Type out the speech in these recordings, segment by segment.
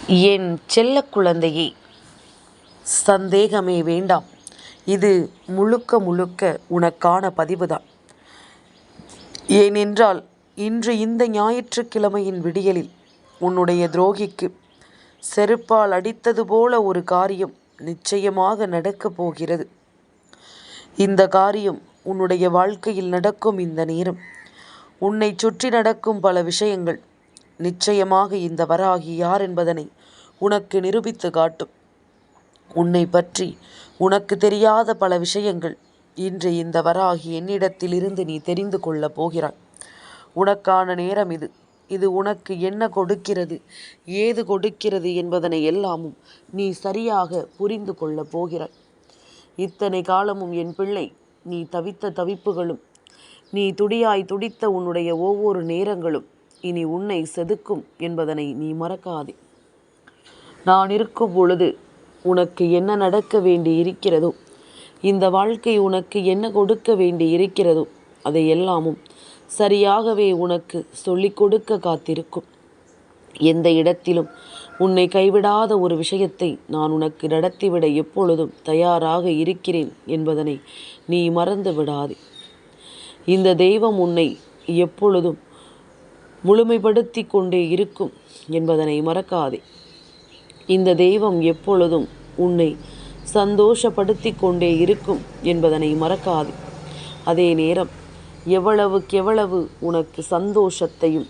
என் செல்ல குழந்தையே, சந்தேகமே வேண்டாம். இது முழுக்க முழுக்க உனக்கான பதிவுதான். ஏனென்றால் இன்று இந்த ஞாயிற்றுக்கிழமையின் விடியலில் உன்னுடைய துரோகிக்கு செருப்பால் அடித்தது போல ஒரு காரியம் நிச்சயமாக நடக்கப் போகிறது. இந்த காரியம் உன்னுடைய வாழ்க்கையில் நடக்கும் இந்த நேரம் உன்னை சுற்றி நடக்கும் பல விஷயங்கள் நிச்சயமாக இந்த வராகி யார் என்பதனை உனக்கு நிரூபித்து காட்டும். உன்னை பற்றி உனக்கு தெரியாத பல விஷயங்கள் இன்று இந்த வராகி என்னிடத்தில் இருந்து நீ தெரிந்து கொள்ளப் போகிறாய். உனக்கான நேரம் இது. இது உனக்கு என்ன கொடுக்கிறது, ஏது கொடுக்கிறது என்பதனை எல்லாமும் நீ சரியாக புரிந்து கொள்ளப் போகிறாய். இத்தனை காலமும் என் பிள்ளை, நீ தவித்த தவிப்புகளும், நீ துடியாய் துடித்த உன்னுடைய ஒவ்வொரு நேரங்களும் இனி உன்னை செதுக்கும் என்பதனை நீ மறக்காதே. நான் இருக்கும் பொழுது உனக்கு என்ன நடக்க வேண்டி இருக்கிறதோ, இந்த வாழ்க்கை உனக்கு என்ன கொடுக்க வேண்டி இருக்கிறதோ, அதை எல்லாமும் சரியாகவே உனக்கு சொல்லிக் கொடுக்க காத்திருக்கும். எந்த இடத்திலும் உன்னை கைவிடாத ஒரு விஷயத்தை நான் உனக்கு நடத்திவிட எப்பொழுதும் தயாராக இருக்கிறேன் என்பதனை நீ மறந்து விடாதே. இந்த தெய்வம் உன்னை எப்பொழுதும் முழுமைப்படுத்தி கொண்டே இருக்கும் என்பதனை மறக்காதே. இந்த தெய்வம் எப்பொழுதும் உன்னை சந்தோஷப்படுத்தி கொண்டே இருக்கும் என்பதனை மறக்காதே. அதே நேரம் எவ்வளவுக்கெவ்வளவு உனக்கு சந்தோஷத்தையும்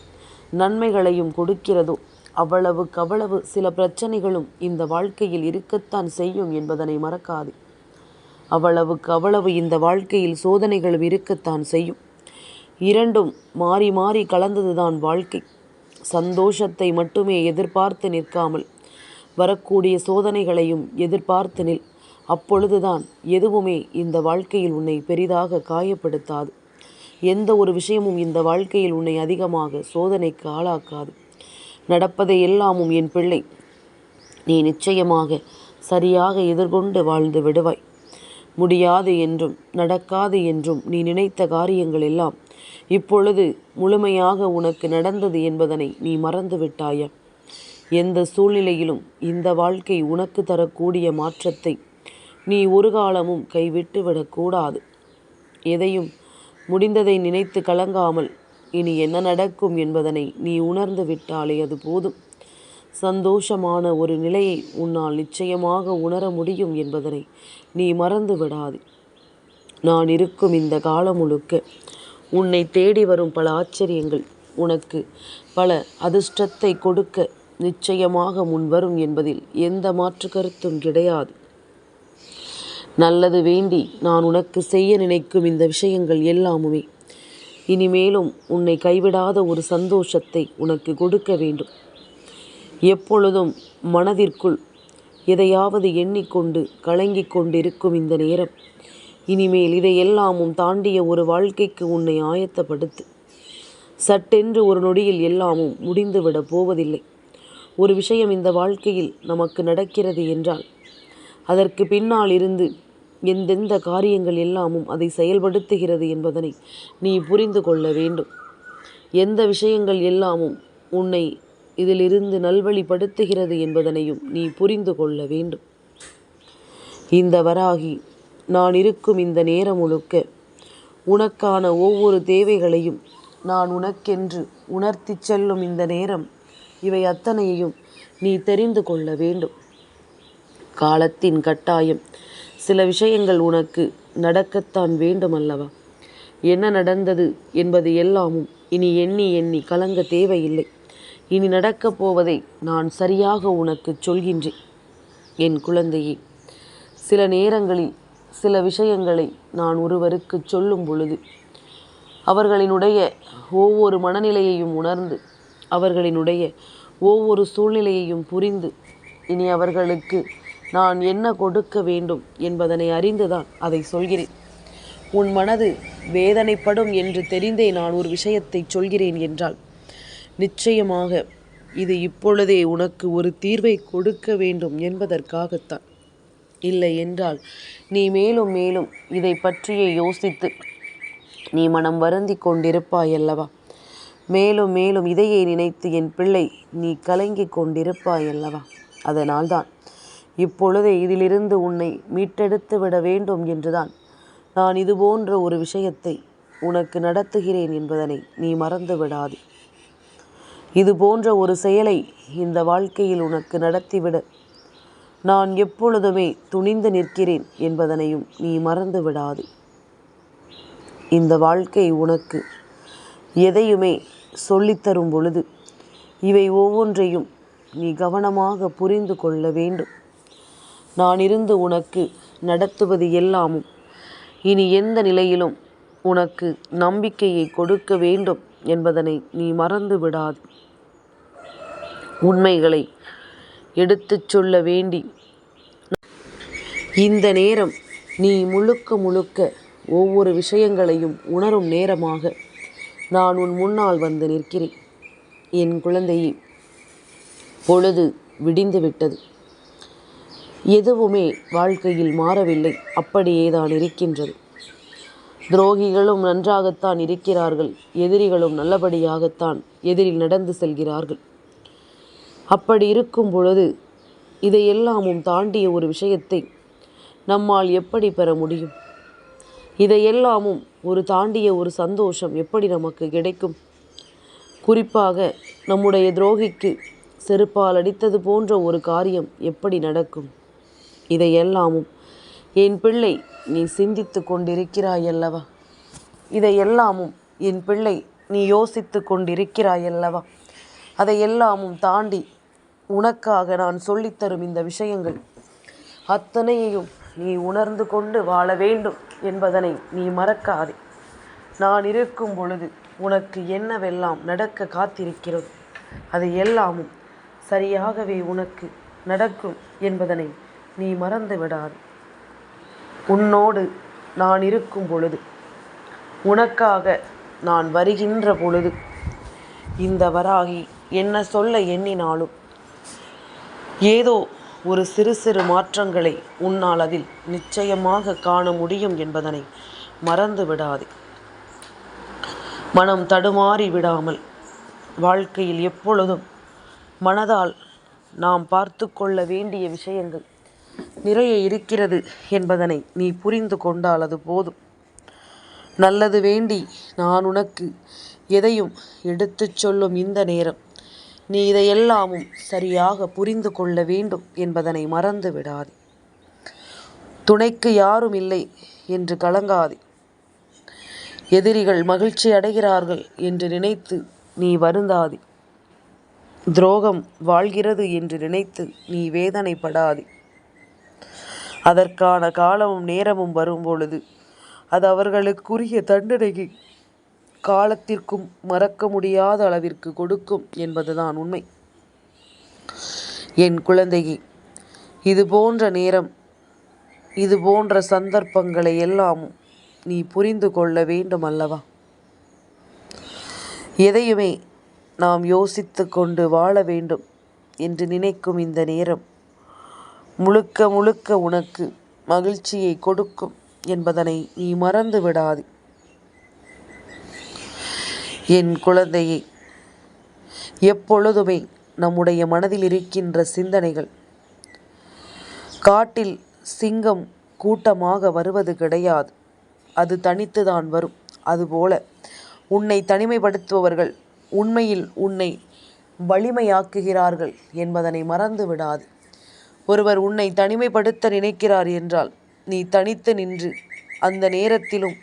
நன்மைகளையும் கொடுக்கிறதோ அவ்வளவு சில பிரச்சனைகளும் இந்த வாழ்க்கையில் இருக்கத்தான் செய்யும் என்பதனை மறக்காதே. அவ்வளவு இந்த வாழ்க்கையில் சோதனைகளும் இருக்கத்தான் செய்யும். இரண்டும் மாறி மாறி கலந்ததுதான் வாழ்க்கை. சந்தோஷத்தை மட்டுமே எதிர்பார்த்து நிற்காமல் வரக்கூடிய சோதனைகளையும் எதிர்பார்த்து நில். அப்பொழுதுதான் எதுவுமே இந்த வாழ்க்கையில் உன்னை பெரிதாக காயப்படுத்தாது. எந்த ஒரு விஷயமும் இந்த வாழ்க்கையில் உன்னை அதிகமாக சோதனைக்கு ஆளாக்காது. நடப்பதை எல்லாமும் என் பிள்ளை நீ நிச்சயமாக சரியாக எதிர்கொண்டு வாழ்ந்து விடுவாய். முடியாது என்றும் நடக்காது என்றும் நீ நினைத்த காரியங்கள் எல்லாம் இப்பொழுது முழுமையாக உனக்கு நடந்தது என்பதனை நீ மறந்து விட்டாயா? எந்த சூழ்நிலையிலும் இந்த வாழ்க்கை உனக்கு தரக்கூடிய மாற்றத்தை நீ ஒரு காலமும் கைவிட்டு விடக்கூடாது. எதையும் முடிந்ததை நினைத்து கலங்காமல் இனி என்ன நடக்கும் என்பதனை நீ உணர்ந்து விட்டாலே அது போதும். சந்தோஷமான ஒரு நிலையை உன்னால் நிச்சயமாக உணர முடியும் என்பதனை நீ மறந்து விடாதே. நான் இருக்கும் இந்த காலம் முழுக்க உன்னை தேடி வரும் பல ஆச்சரியங்கள் உனக்கு பல அதிர்ஷ்டத்தை கொடுக்க நிச்சயமாக முன்வரும் என்பதில் எந்த மாற்று கருத்தும் கிடையாது. நல்லது வேண்டி நான் உனக்கு செய்ய நினைக்கும் இந்த விஷயங்கள் எல்லாமுமே இனிமேலும் உன்னை கைவிடாத ஒரு சந்தோஷத்தை உனக்கு கொடுக்க வேண்டும். எப்பொழுதும் மனதிற்குள் எதையாவது எண்ணிக்கொண்டு கலங்கிக் கொண்டிருக்கும் இந்த நேரம் இனிமேல் இதையெல்லாமும் தாண்டிய ஒரு வாழ்க்கைக்கு உன்னை ஆயத்தப்படுத்து. சட்டென்று ஒரு நொடியில் எல்லாமும் முடிந்துவிட போவதில்லை. ஒரு விஷயம் இந்த வாழ்க்கையில் நமக்கு நடக்கிறது என்றால் அதற்கு பின்னால் இருந்து எந்தெந்த காரியங்கள் எல்லாமும் அதை செயல்படுத்துகிறது என்பதனை நீ புரிந்து கொள்ள வேண்டும். எந்த விஷயங்கள் எல்லாமும் உன்னை இதிலிருந்து நல்வழிப்படுத்துகிறது என்பதனையும் நீ புரிந்து கொள்ள வேண்டும். இந்த வராகி நான் இருக்கும் இந்த நேரம் முழுக்க உனக்கான ஒவ்வொரு தேவைகளையும் நான் உனக்கென்று உணர்த்தி செல்லும் இந்த நேரம் இவை அத்தனையையும் நீ தெரிந்து கொள்ள வேண்டும். காலத்தின் கட்டாயம் சில விஷயங்கள் உனக்கு நடக்கத்தான் வேண்டும் அல்லவா? என்ன நடந்தது என்பது எல்லாமும் இனி எண்ணி எண்ணி கலங்க தேவையில்லை. இனி நடக்கப் போவதை நான் சரியாக உனக்கு சொல்கின்றேன். என் குழந்தையே, சில நேரங்களில் சில விஷயங்களை நான் ஒருவருக்கு சொல்லும் பொழுது அவர்களினுடைய ஒவ்வொரு மனநிலையையும் உணர்ந்து அவர்களினுடைய ஒவ்வொரு சூழ்நிலையையும் புரிந்து இனி அவர்களுக்கு நான் என்ன கொடுக்க வேண்டும் என்பதனை அறிந்துதான் அதை சொல்கிறேன். உன் மனது வேதனைப்படும் என்று தெரிந்தே நான் ஒரு விஷயத்தை சொல்கிறேன் என்றால் நிச்சயமாக இது இப்பொழுதே உனக்கு ஒரு தீர்வை கொடுக்க வேண்டும் என்பதற்காகத்தான். இல்லை என்றால் நீ மேலும் மேலும் இதை பற்றியே யோசித்து நீ மனம் வருந்தி கொண்டிருப்பாய் அல்லவா? மேலும் மேலும் இதையே நினைத்து என் பிள்ளை நீ கலங்கிக் கொண்டிருப்பாய் அல்லவா? அதனால்தான் இப்பொழுதே இதிலிருந்து உன்னை மீட்டெடுத்து விட வேண்டும் என்றுதான் நான் இது போன்ற ஒரு விஷயத்தை உனக்கு நடத்துகிறேன் என்பதனை நீ மறந்து விடாதே. இது போன்ற ஒரு செயலை இந்த வாழ்க்கையில் உனக்கு நடத்திவிட நான் எப்பொழுதுமே துணிந்து நிற்கிறேன் என்பதனையும் நீ மறந்து விடாதே. இந்த வாழ்க்கை உனக்கு எதையுமே சொல்லித்தரும் பொழுது இவை ஒவ்வொன்றையும் நீ கவனமாக புரிந்து கொள்ள வேண்டும். நான் இருந்து உனக்கு நடத்துவது எல்லாமும் இனி எந்த நிலையிலும் உனக்கு நம்பிக்கையை கொடுக்க வேண்டும் என்பதனை நீ மறந்து விடாது. உண்மைகளை எடுத்துச் சொல்ல வேண்டி இந்த நேரம் நீ முழுக்க முழுக்க ஒவ்வொரு விஷயங்களையும் உணரும் நேரமாக நான் உன் முன்னால் வந்து நிற்கிறேன். என் குழந்தையே, பொழுது விடிந்து விட்டது. எதுவுமே வாழ்க்கையில் மாறவில்லை, அப்படியே தான் இருக்கின்றது. துரோகிகளும் நன்றாகத்தான் இருக்கிறார்கள், எதிரிகளும் நல்லபடியாகத்தான் எதிரில் நடந்து செல்கிறார்கள். அப்படி இருக்கும் பொழுது இதையெல்லாமும் தாண்டிய ஒரு விஷயத்தை நம்மால் எப்படி பெற முடியும்? இதையெல்லாமும் ஒரு தாண்டிய ஒரு சந்தோஷம் எப்படி நமக்கு கிடைக்கும்? குறிப்பாக நம்முடைய துரோகிக்கு செருப்பால் அடித்தது போன்ற ஒரு காரியம் எப்படி நடக்கும்? இதையெல்லாமும் என் பிள்ளை நீ சிந்தித்து கொண்டிருக்கிறாய் அல்லவா? இதையெல்லாமும் என் பிள்ளை நீ யோசித்து கொண்டிருக்கிறாய் அல்லவா? அதையெல்லாமும் தாண்டி உனக்காக நான் சொல்லித்தரும் இந்த விஷயங்கள் அத்தனையையும் நீ உணர்ந்து கொண்டு வாழ வேண்டும் என்பதனை நீ மறக்காதே. நான் இருக்கும் பொழுது உனக்கு என்னவெல்லாம் நடக்க காத்திருக்கிறது அதை எல்லாமும் சரியாகவே உனக்கு நடக்கும் என்பதனை நீ மறந்து விடாது. உன்னோடு நான் இருக்கும் பொழுது, உனக்காக நான் வருகின்ற பொழுது, இந்த வராகி என்ன சொல்ல எண்ணினாலும் ஏதோ ஒரு சிறு சிறு மாற்றங்களை உன்னால் அதில் நிச்சயமாக காண முடியும் என்பதனை மறந்து விடாதே. மனம் தடுமாறி விடாமல் வாழ்க்கையில் எப்பொழுதும் மனதால் நாம் பார்த்து கொள்ள வேண்டிய விஷயங்கள் நிறைய இருக்கிறது என்பதனை நீ புரிந்து கொண்டால் அது போதும். நல்லது வேண்டி நான் உனக்கு எதையும் எடுத்துச் சொல்லும் இந்த நேரம் நீ இதையெல்லாமும் சரியாக புரிந்து கொள்ள வேண்டும் என்பதனை மறந்து விடாதே. துணைக்கு யாரும் இல்லை என்று கலங்காதே. எதிரிகள் மகிழ்ச்சி அடைகிறார்கள் என்று நினைத்து நீ வருந்தாதே. துரோகம் வாழ்கிறது என்று நினைத்து நீ வேதனைப்படாதே. அதற்கான காலமும் நேரமும் வரும்பொழுது அது அவர்களுக்குரிய தண்டனையை காலத்திற்கும் மறக்க முடியாத அளவிற்கு கொடுக்கும் என்பதுதான் உண்மை. என் குழந்தையே, இது போன்ற நேரம், இது போன்ற சந்தர்ப்பங்களை எல்லாமும் நீ புரிந்து கொள்ள வேண்டும் அல்லவா? எதையுமே நாம் யோசித்து கொண்டு வாழ வேண்டும் என்று நினைக்கும் இந்த நேரம் முழுக்க முழுக்க உனக்கு மகிழ்ச்சியை கொடுக்கும் என்பதனை நீ மறந்து விடாதே. என் குழந்தையே, எப்பொழுதுமே நம்முடைய மனதில் இருக்கின்ற சிந்தனைகள் காட்டில் சிங்கம் கூட்டமாக வருவது கிடையாது, அது தனித்துதான் வரும். அதுபோல உன்னை தனிமைப்படுத்துபவர்கள் உண்மையில் உன்னை வலிமையாக்குகிறார்கள் என்பதனை மறந்து விடாது. ஒருவர் உன்னை தனிமைப்படுத்த நினைக்கிறார் என்றால் நீ தனித்து நின்று அந்த நேரத்திலும்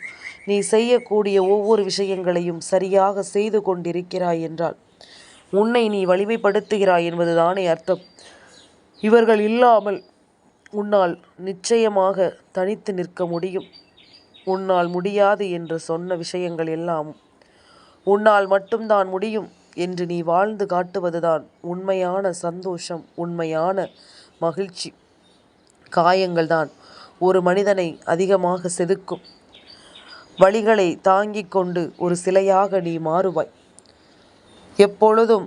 நீ செய்யக்கூடிய ஒவ்வொரு விஷயங்களையும் சரியாக செய்து கொண்டிருக்கிறாய் என்றால் உன்னை நீ வலிமைப்படுத்துகிறாய் என்பதுதானே அர்த்தம். இவர்கள் இல்லாமல் உன்னால் நிச்சயமாக தனித்து நிற்க முடியும். உன்னால் முடியாது என்று சொன்ன விஷயங்கள் எல்லாமும் உன்னால் மட்டும்தான் முடியும் என்று நீ வாழ்ந்து காட்டுவதுதான் உண்மையான சந்தோஷம், உண்மையான மகிழ்ச்சி. காயங்கள் தான் ஒரு மனிதனை அதிகமாக செதுக்கும். வலிகளை தாங்கிக் கொண்டு ஒரு சிலையாக நீ மாறுவாய். எப்பொழுதும்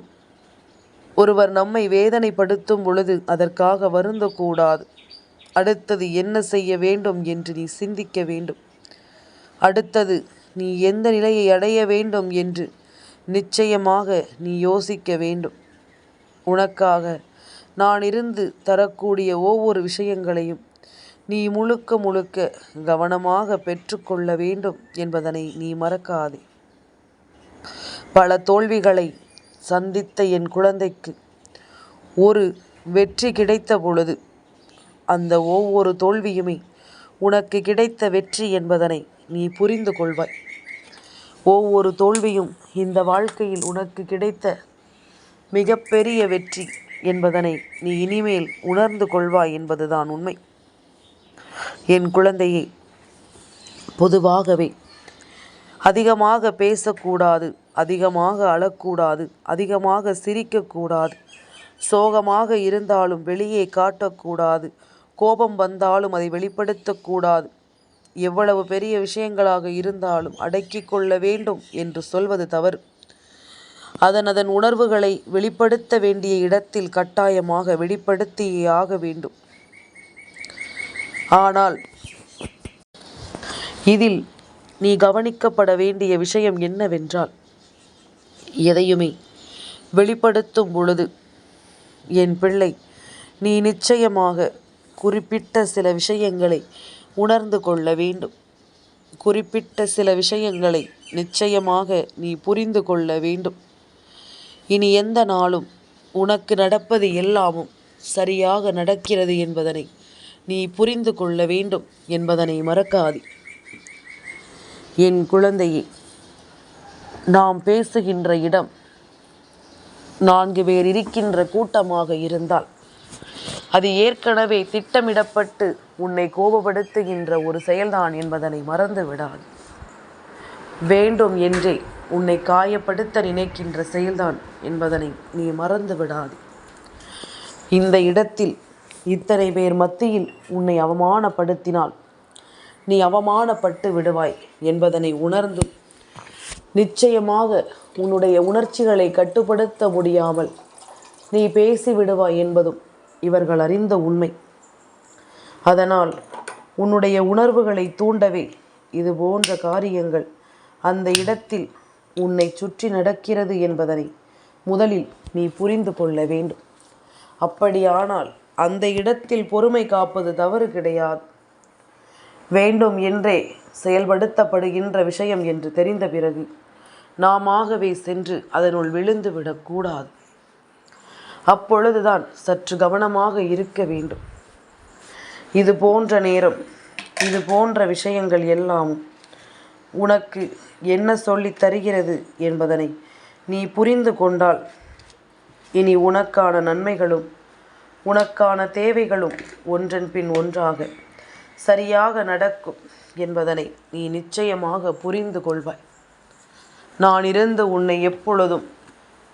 ஒருவர் நம்மை வேதனைப்படுத்தும் பொழுது அதற்காக வருந்தக்கூடாது. அடுத்தது என்ன செய்ய வேண்டும் என்று நீ சிந்திக்க வேண்டும். அடுத்தது நீ எந்த நிலையை அடைய வேண்டும் என்று நிச்சயமாக நீ யோசிக்க வேண்டும். உனக்காக நான் இருந்து தரக்கூடிய ஒவ்வொரு விஷயங்களையும் நீ முழுக்க முழுக்க கவனமாக பெற்றுக்கொள்ள வேண்டும் என்பதனை நீ மறக்காதே. பல தோல்விகளை சந்தித்த என் குழந்தைக்கு ஒரு வெற்றி கிடைத்த பொழுது அந்த ஒவ்வொரு தோல்வியுமே உனக்கு கிடைத்த வெற்றி என்பதனை நீ புரிந்து கொள்வாய். ஒவ்வொரு தோல்வியும் இந்த வாழ்க்கையில் உனக்கு கிடைத்த மிகப்பெரிய வெற்றி என்பதனை நீ இனிமேல் உணர்ந்து கொள்வாய் என்பதுதான் உண்மை. என் குழந்தையே, பொதுவாகவே அதிகமாக பேசக்கூடாது, அதிகமாக அழக்கூடாது, அதிகமாக சிரிக்கக்கூடாது, சோகமாக இருந்தாலும் வெளியே காட்டக்கூடாது, கோபம் வந்தாலும் அதை வெளிப்படுத்தக்கூடாது, எவ்வளவு பெரிய விஷயங்களாக இருந்தாலும் அடக்கி கொள்ள வேண்டும் என்று சொல்வது தவறு. அதன் உணர்வுகளை வெளிப்படுத்த வேண்டிய இடத்தில் கட்டாயமாக வெளிப்படுத்தியே ஆக வேண்டும். ஆனால் இதில் நீ கவனிக்கப்பட வேண்டிய விஷயம் என்னவென்றால், எதையுமே வெளிப்படுத்தும் பொழுது என் பிள்ளை, நீ நிச்சயமாக குறிப்பிட்ட சில விஷயங்களை உணர்ந்து கொள்ள வேண்டும். குறிப்பிட்ட சில விஷயங்களை நிச்சயமாக நீ புரிந்து கொள்ள வேண்டும். இனி எந்த நாளும் உனக்கு நடப்பது எல்லாமும் சரியாக நடக்கிறது என்பதனை நீ புரிந்து கொள்ள வேண்டும் என்பதனை மறக்காதே. என் குழந்தையே, நாம் பேசுகின்ற இடம் 4 பேர் இருக்கின்ற கூட்டமாக இருந்தால் அது ஏற்கனவே திட்டமிடப்பட்டு உன்னை கோபப்படுத்துகின்ற ஒரு செயல்தான் என்பதனை மறந்து விடாது. வேண்டும் என்றே உன்னை காயப்படுத்த நினைக்கின்ற செயல்தான் என்பதனை நீ மறந்து விடாது. இந்த இடத்தில் இத்தனை பேர் மத்தியில் உன்னை அவமானப்படுத்தினால் நீ அவமானப்பட்டு விடுவாய் என்பதனை உணர்ந்து நிச்சயமாக உன்னுடைய உணர்ச்சிகளை கட்டுப்படுத்த முடியாமல் நீ பேசிவிடுவாய் என்பதும் இவர்கள் அறிந்த உண்மை. அதனால் உன்னுடைய உணர்வுகளை தூண்டவே இது போன்ற காரியங்கள் அந்த இடத்தில் உன்னை சுற்றி நடக்கிறது என்பதனை முதலில் நீ புரிந்து கொள்ள வேண்டும். அப்படியானால் அந்த இடத்தில் பொறுமை காப்பது தவறு கிடையாது. வேண்டும் என்றே செயல்படுத்தப்படுகின்ற விஷயம் என்று தெரிந்த பிறகு நாமாகவே சென்று அதனுள் விழுந்து விடக்கூடாது. அப்பொழுதுதான் சற்று கவனமாக இருக்க வேண்டும். இது போன்ற நேரம், இது போன்ற விஷயங்கள் எல்லாம் உனக்கு என்ன சொல்லித் தருகிறது என்பதனை நீ புரிந்து கொண்டால் இனி உனக்கான நன்மைகளும் உனக்கான தேவைகளும் ஒன்றன் பின் ஒன்றாக சரியாக நடக்கும் என்பதனை நீ நிச்சயமாக புரிந்து கொள்வாய். நான் இருந்து உன்னை எப்பொழுதும்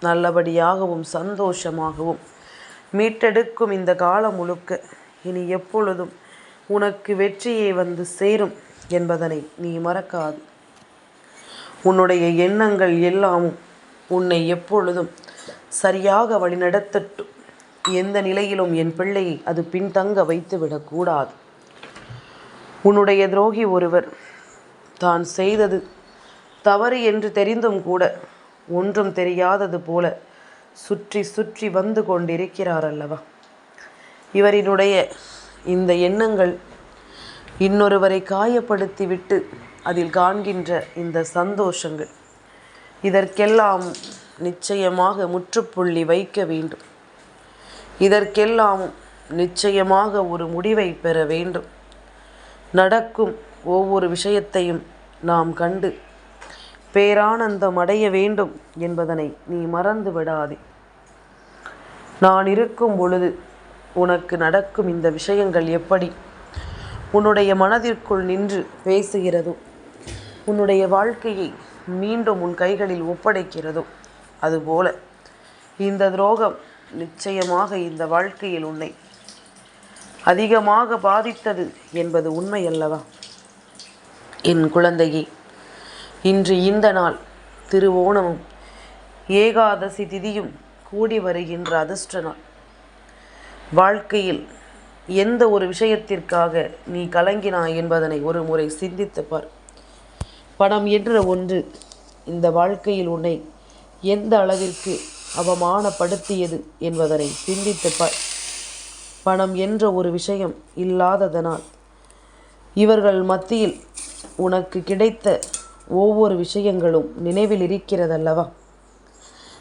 நல்லபடியாகவும் சந்தோஷமாகவும் மீட்டெடுக்கும் இந்த காலம் முழுக்க இனி எப்பொழுதும் உனக்கு வெற்றியே வந்து சேரும் என்பதனை நீ மறக்காது. உன்னுடைய எண்ணங்கள் எல்லாமும் உன்னை எப்பொழுதும் சரியாக வழிநடத்தட்டும். எந்த நிலையிலும் என் பிள்ளையை அது பின்தங்க வைத்து விடக்கூடாது. உன்னுடைய துரோகி ஒருவர் தான் செய்தது தவறு என்று தெரிந்தும் கூட ஒன்றும் தெரியாதது போல சுற்றி சுற்றி வந்து கொண்டிருக்கிறார் அல்லவா? இவரினுடைய இந்த எண்ணங்கள் இன்னொருவரை காயப்படுத்திவிட்டு அதில் காண்கின்ற இந்த சந்தோஷங்கள், இதற்கெல்லாம் நிச்சயமாக முற்றுப்புள்ளி வைக்க வேண்டும். இதற்கெல்லாம் நிச்சயமாக ஒரு முடிவை பெற வேண்டும். நடக்கும் ஒவ்வொரு விஷயத்தையும் நாம் கண்டு பேரானந்தம் அடைய வேண்டும் என்பதனை நீ மறந்து விடாதே. நான் இருக்கும் பொழுது உனக்கு நடக்கும் இந்த விஷயங்கள் எப்படி உன்னுடைய மனதிற்குள் நின்று பேசுகிறதோ, உன்னுடைய வாழ்க்கையை மீண்டும் உன் கைகளில் ஒப்படைக்கிறதோ, அதுபோல இந்த துரோகம் நிச்சயமாக இந்த வாழ்க்கையில் உன்னை அதிகமாக பாதித்தது என்பது உண்மை அல்லவா? என் குழந்தையே, இன்று இந்த நாள் திருவோணமும் ஏகாதசி திதியும் கூடி வருகின்ற அதிர்ஷ்ட நாள். வாழ்க்கையில் எந்த ஒரு விஷயத்திற்காக நீ கலங்கினாய் என்பதனை ஒரு முறை சிந்தித்து பார். பணம் என்ற ஒன்று இந்த வாழ்க்கையில் உன்னை எந்த அளவிற்கு அவமானப்படுத்தியது என்பதனை சிந்தித்துப்பார். பணம் என்ற ஒரு விஷயம் இல்லாததனால் இவர்கள் மத்தியில் உனக்கு கிடைத்த ஒவ்வொரு விஷயங்களும் நினைவில் இருக்கிறதல்லவா?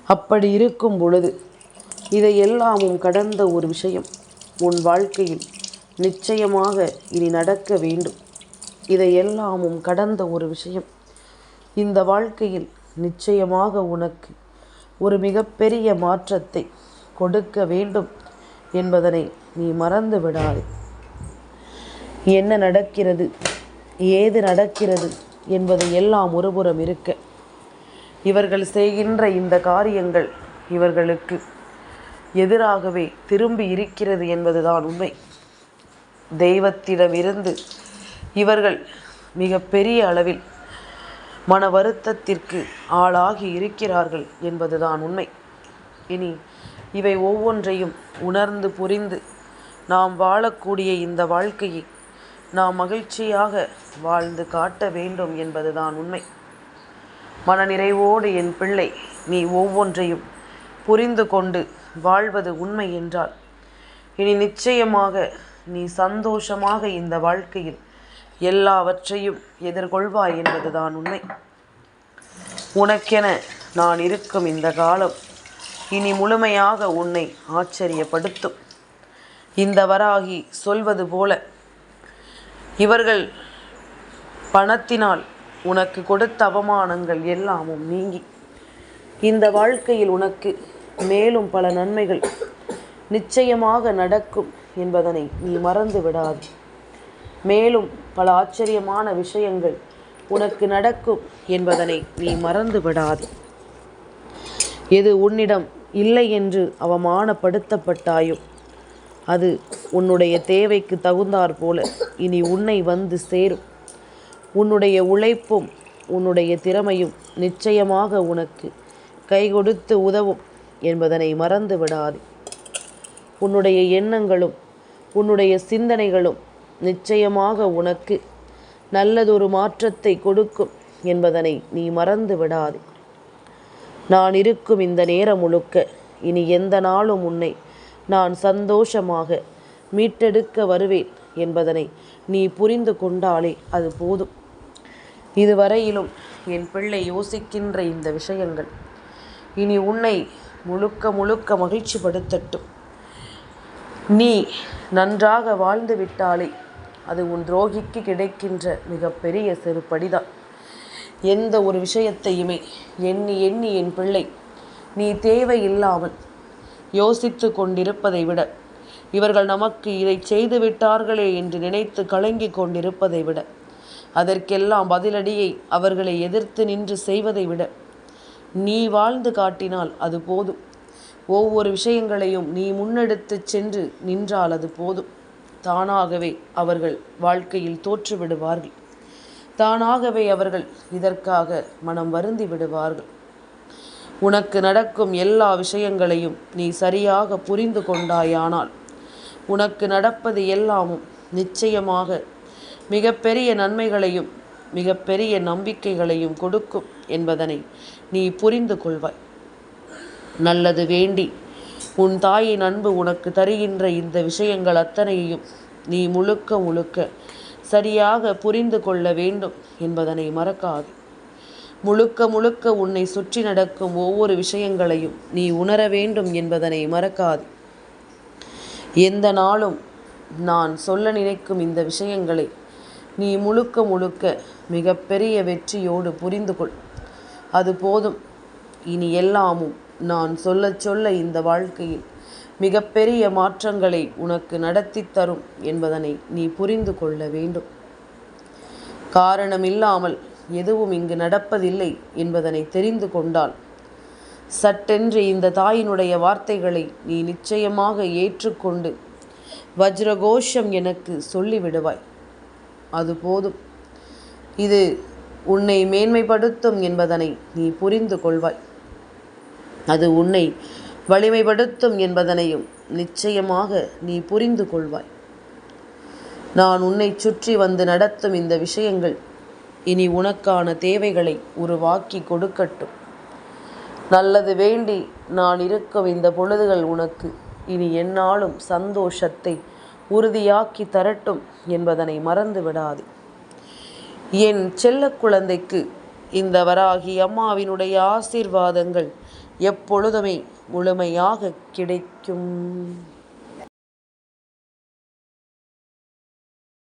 அப்படி இருக்கும் பொழுது இதையெல்லாமும் கடந்த ஒரு விஷயம் உன் வாழ்க்கையில் நிச்சயமாக இனி நடக்க வேண்டும். இதையெல்லாமும் கடந்த ஒரு விஷயம் இந்த வாழ்க்கையில் நிச்சயமாக உனக்கு ஒரு மிகப்பெரிய மாற்றத்தை கொடுக்க வேண்டும் என்பதனை நீ மறந்து விடாதே. என்ன நடக்கிறது, ஏது நடக்கிறது என்பதை எல்லாம் ஒருபுறம் இருக்க, இவர்கள் செய்கின்ற இந்த காரியங்கள் இவர்களுக்கு எதிராகவே திரும்பி இருக்கிறது என்பதுதான் உண்மை. தெய்வத்திடமிருந்து இவர்கள் மிக பெரிய அளவில் மன வருத்தத்திற்கு ஆளாகி இருக்கிறார்கள் என்பதுதான் உண்மை. இனி இவை ஒவ்வொன்றையும் உணர்ந்து புரிந்து நாம் வாழக்கூடிய இந்த வாழ்க்கையை நாம் மகிழ்ச்சியாக வாழ்ந்து காட்ட வேண்டும் என்பதுதான் உண்மை. மனநிறைவோடு என் பிள்ளை நீ ஒவ்வொன்றையும் புரிந்து கொண்டு வாழ்வது உண்மை என்றால் இனி நிச்சயமாக நீ சந்தோஷமாக இந்த வாழ்க்கையில் எல்லாவற்றையும் எதிர்கொள்வாய் என்பதுதான் உண்மை. உனக்கென நான் இருக்கும் இந்த காலம் இனி முழுமையாக உன்னை ஆச்சரியப்படுத்தும். இந்த வராகி சொல்வது போல இவர்கள் பணத்தினால் உனக்கு கொடுத்த அவமானங்கள் எல்லாமும் நீங்கி இந்த வாழ்க்கையில் உனக்கு மேலும் பல நன்மைகள் நிச்சயமாக நடக்கும் என்பதனை நீ மறந்து விடாது. மேலும் பல ஆச்சரியமான விஷயங்கள் உனக்கு நடக்கும் என்பதனை நீ மறந்து விடாது. எது உன்னிடம் இல்லை என்று அவமானப்படுத்தப்பட்டாயோ அது உன்னுடைய தேவைக்கு தகுந்தாற் போல இனி உன்னை வந்து சேரும். உன்னுடைய உழைப்பும் உன்னுடைய திறமையும் நிச்சயமாக உனக்கு கை கொடுத்து உதவும் என்பதனை மறந்து விடாது. உன்னுடைய எண்ணங்களும் உன்னுடைய சிந்தனைகளும் நிச்சயமாக உனக்கு நல்லதொரு மாற்றத்தை கொடுக்கும் என்பதனை நீ மறந்து விடாது. நான் இருக்கும் இந்த நேரம் முழுக்க இனி எந்த நாளும் உன்னை நான் சந்தோஷமாக மீட்டெடுக்க வருவேன் என்பதனை நீ புரிந்து கொண்டாலே அது போதும். இதுவரையிலும் என் பிள்ளை யோசிக்கின்ற இந்த விஷயங்கள் இனி உன்னை முழுக்க முழுக்க மகிழ்ச்சிப்படுத்தட்டும். நீ நன்றாக வாழ்ந்து விட்டாலே அது உன் துரோகிக்கு கிடைக்கின்ற மிகப்பெரிய செருப்படிதான். எந்த ஒரு விஷயத்தையுமே எண்ணி எண்ணி என் பிள்ளை நீ தேவையில்லாமல் யோசித்து கொண்டிருப்பதை விட, இவர்கள் நமக்கு இதை செய்து விட்டார்களே என்று நினைத்து கலங்கி கொண்டிருப்பதை விட, அதற்கெல்லாம் பதிலடியை அவர்களை எதிர்த்து நின்று செய்வதை விட நீ வாழ்ந்து காட்டினால் அது போதும். ஒவ்வொரு விஷயங்களையும் நீ முன்னெடுத்து சென்று நின்றால் அது போதும். தானாகவே அவர்கள் வாழ்க்கையில் தோற்று விடுவார்கள். தானாகவே அவர்கள் இதற்காக மனம் வருந்தி விடுவார்கள். உனக்கு நடக்கும் எல்லா விஷயங்களையும் நீ சரியாக புரிந்து கொண்டாயானால் உனக்கு நடப்பது எல்லாமும் நிச்சயமாக மிகப்பெரிய நன்மைகளையும் மிகப்பெரிய நம்பிக்கைகளையும் கொடுக்கும் என்பதனை நீ புரிந்து கொள்வாய். நல்லது வேண்டி உன் தாயின் அன்பு உனக்கு தருகின்ற இந்த விஷயங்கள் அத்தனையையும் நீ முழுக்க முழுக்க சரியாக புரிந்து கொள்ள வேண்டும் என்பதனை மறக்காது. முழுக்க முழுக்க உன்னை சுற்றி நடக்கும் ஒவ்வொரு விஷயங்களையும் நீ உணர வேண்டும் என்பதனை மறக்காது. எந்த நாளும் நான் சொல்ல நினைக்கும் இந்த விஷயங்களை நீ முழுக்க முழுக்க மிகப்பெரிய வெற்றியோடு புரிந்து கொள். அது போதும். இனி எல்லாமும் நான் சொல்ல சொல்ல இந்த வாழ்க்கையில் மிகப்பெரிய மாற்றங்களை உனக்கு நடத்தி தரும் என்பதனை நீ புரிந்து கொள்ள வேண்டும். காரணமில்லாமல் எதுவும் இங்கு நடப்பதில்லை என்பதனை தெரிந்து கொண்டால் சட்டென்று இந்த தாயினுடைய வார்த்தைகளை நீ நிச்சயமாக ஏற்றுக்கொண்டு வஜ்ரகோஷம் எனக்கு சொல்லிவிடுவாய். அது போதும். இது உன்னை மேன்மைப்படுத்தும் என்பதனை நீ புரிந்து கொள்வாய். அது உன்னை வலிமைப்படுத்தும் என்பதனையும் நிச்சயமாக நீ புரிந்து கொள்வாய். நான் உன்னை சுற்றி வந்து நடத்தும் இந்த விஷயங்கள் இனி உனக்கான தேவைகளை உருவாக்கி கொடுக்கட்டும். நல்லது வேண்டி நான் இருக்கும் இந்த பொழுதுகள் உனக்கு இனி எந்நாளும் சந்தோஷத்தை உறுதியாக்கி தரட்டும் என்பதனை மறந்து விடாதே. என் செல்ல குழந்தைக்கு இந்த வராகி அம்மாவினுடைய ஆசீர்வாதங்கள் எப்பொழுதுமே முழுமையாக கிடைக்கும்.